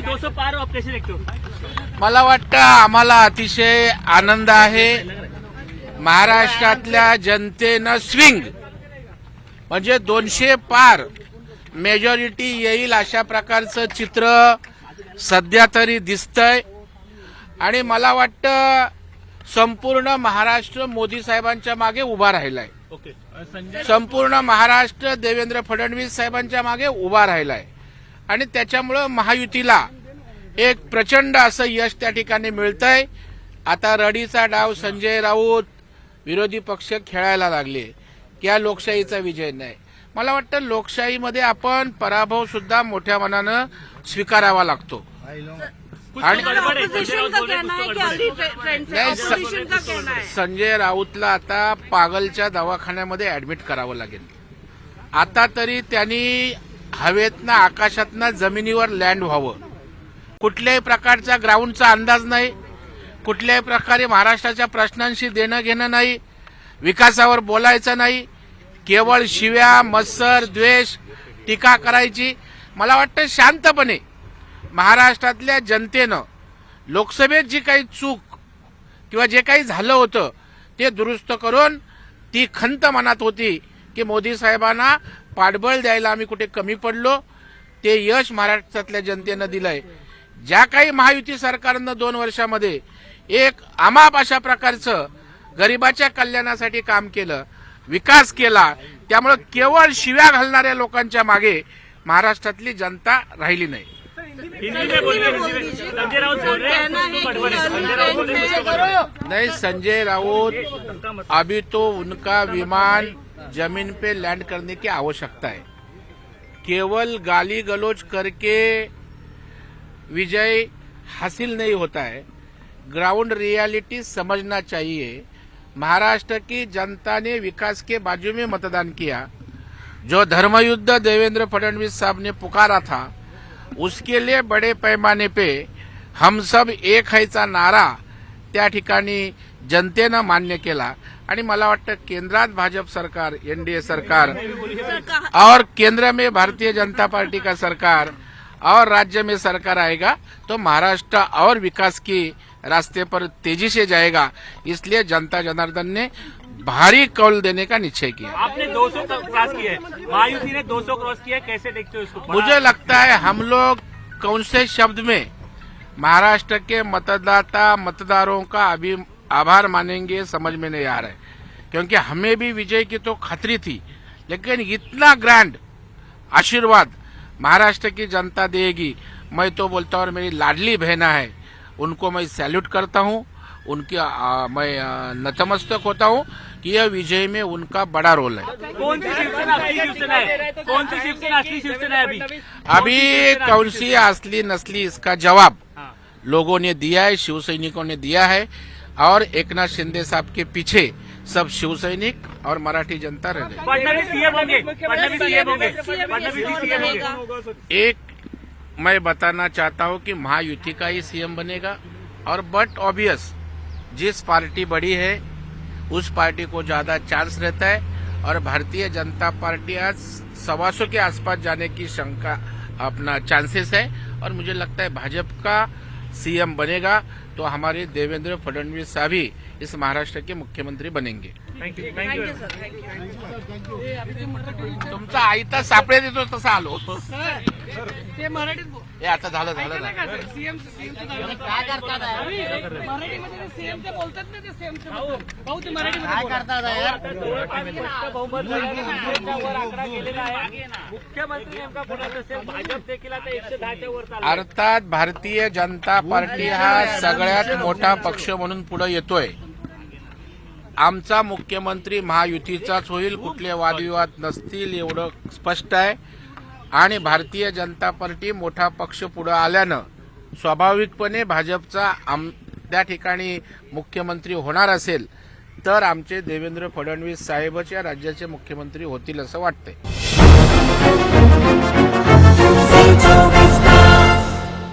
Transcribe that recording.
200 पार आप कैसे देखते हो? मला वाटतं आम्हाला अतिशय आनंद आहे। महाराष्ट्रातल्या जनतेनं स्विंग म्हणजे 200 पार मेजॉरिटी येईल अशा प्रकारचं चित्र सध्या तरी दिसतंय आणि मला वाटतं संपूर्ण महाराष्ट्र मोदी साहेबांच्या मागे उभा राहिलाय। संपूर्ण महाराष्ट्र देवेंद्र फडणवीस साहेबांच्या मागे उभा राहिलाय आणि त्याच्यामुळे महायुतीला एक प्रचंड असं यश त्या ठिकाणी मिळतंय। आता रडीचा डाव संजय राऊत विरोधी पक्ष खेळायला लागले की हा लोकशाहीचा विजय नाही। मला वाटतं लोकशाहीमध्ये आपण पराभव सुद्धा मोठ्या मनानं स्वीकारावा लागतो आणि संजय राऊतला आता पागलच्या दवाखान्यामध्ये ऍडमिट करावं लागेल। आता तरी त्यांनी हवेतनं आकाशातनं जमिनीवर लँड व्हावं। कुठल्याही प्रकारचा ग्राउंडचा अंदाज नाही, कुठल्याही प्रकारे महाराष्ट्राच्या प्रश्नांशी देणं घेणं नाही, विकासावर बोलायचं नाही, केवळ शिव्या मत्सर द्वेष टीका करायची। मला वाटतं शांतपणे महाराष्ट्रातल्या जनतेनं लोकसभेत जी काही चूक किंवा जे काही झालं होतं ते दुरुस्त करून ती खंत मनात होती की मोदी साहेबांना पाठबळ द्यायला आम्ही कुठे कमी पडलो, ते यश महाराष्ट्रातल्या जनतेनं दिलंय। ज्या काही महायुती सरकारनं 2 वर्षामध्ये एक अमाप अशा प्रकारचं गरिबाच्या कल्याणासाठी काम केलं, विकास केला, त्यामुळे केवळ शिव्या घालणाऱ्या लोकांच्या मागे महाराष्ट्रातली जनता राहिली नाही। नहीं, संजय राउत अभी तो उनका विमान जमीन पे लैंड करने की आवश्यकता है। केवल गाली गलौज करके विजय हासिल नहीं होता है, ग्राउंड रियलिटी समझना चाहिए। महाराष्ट्र की जनता ने विकास के बाजू में मतदान किया। जो धर्मयुद्ध देवेंद्र फडणवीस साहब ने पुकारा था उसके लिए बड़े पैमाने पे हम सब एक हैचा नारा त्या ठिकाणी जनतेनं मान्य केला आणि मला वाटतं केंद्रात भाजप सरकार एनडीए सरकार और केंद्र में भारतीय जनता पार्टी का सरकार और राज्य में सरकार आएगा तो महाराष्ट्र और विकास की रास्ते पर तेजी से जाएगा। इसलिए जनता जनार्दन ने भारी कौल देने का निश्चय किया। आपने 200 क्रॉस किया है, महायुति ने 200 क्रॉस किया है, कैसे देखते हो इसको? मुझे लगता है हम लोग कौन से शब्द में महाराष्ट्र के मतदाता मतदारों का अभी आभार मानेंगे समझ में नहीं आ रहा है, क्योंकि हमें भी विजय की तो खातरी थी, लेकिन इतना ग्रैंड आशीर्वाद महाराष्ट्र की जनता देगी। मैं तो बोलता हूँ, मेरी लाडली बहना है उनको मैं सैल्यूट करता हूँ, उनकी मैं नतमस्तक होता हूँ कि यह विजय में उनका बड़ा रोल है। कौन सी शिवसेना असली शिवसेना है? कौन सी शिवसेना असली शिवसेना है? अभी कौन सी असली नस्ली इसका जवाब लोगों ने दिया है, शिव सैनिकों ने दिया है और एकनाथ शिंदे साहब के पीछे सब शिव सैनिक और मराठी जनता रह गई। फडणवीस सीएम होंगे, फडणवीस सीएम होंगे, फडणवीस सीएम होंगे। एक मैं बताना चाहता हूं कि महायुति का ही सीएम बनेगा और बट ऑब्वियस जिस पार्टी बड़ी है उस पार्टी को ज्यादा चांस रहता है और भारतीय जनता पार्टी आज 125 के आसपास जाने की शंका अपना चांसेस है और मुझे लगता है भाजपा का सीएम बनेगा तो हमारे देवेंद्र फडणवीस साहब ही इस महाराष्ट्र के मुख्यमंत्री बनेंगे। Thank you, thank you. तुमचा आयता सापडे देतो तसा आलो ते मराठीत हे आता झालं सीएम काय करतात मराठीमध्ये सीएम ते बोलतात ना, ते सीएम भाऊ ते मराठीमध्ये काय करतात यार? मुख्यमंत्री नेमका कोणाचा असेल? भाजप देखील आता 110च्या वर चालला. अर्थात भारतीय जनता पार्टी हा सगळ्यात मोठा पक्ष म्हणून पुढे येतोय। आमचा मुख्यमंत्री महायुतीचाच होईल, कुठले वादविवाद नसतील एवढं स्पष्ट आहे आणि भारतीय जनता पार्टी मोठा पक्ष पुढे आल्यानं स्वाभाविकपणे भाजपचा त्या ठिकाणी मुख्यमंत्री होणार असेल तर आमचे देवेंद्र फडणवीस साहेबच या राज्याचे मुख्यमंत्री होतील असं वाटतंय।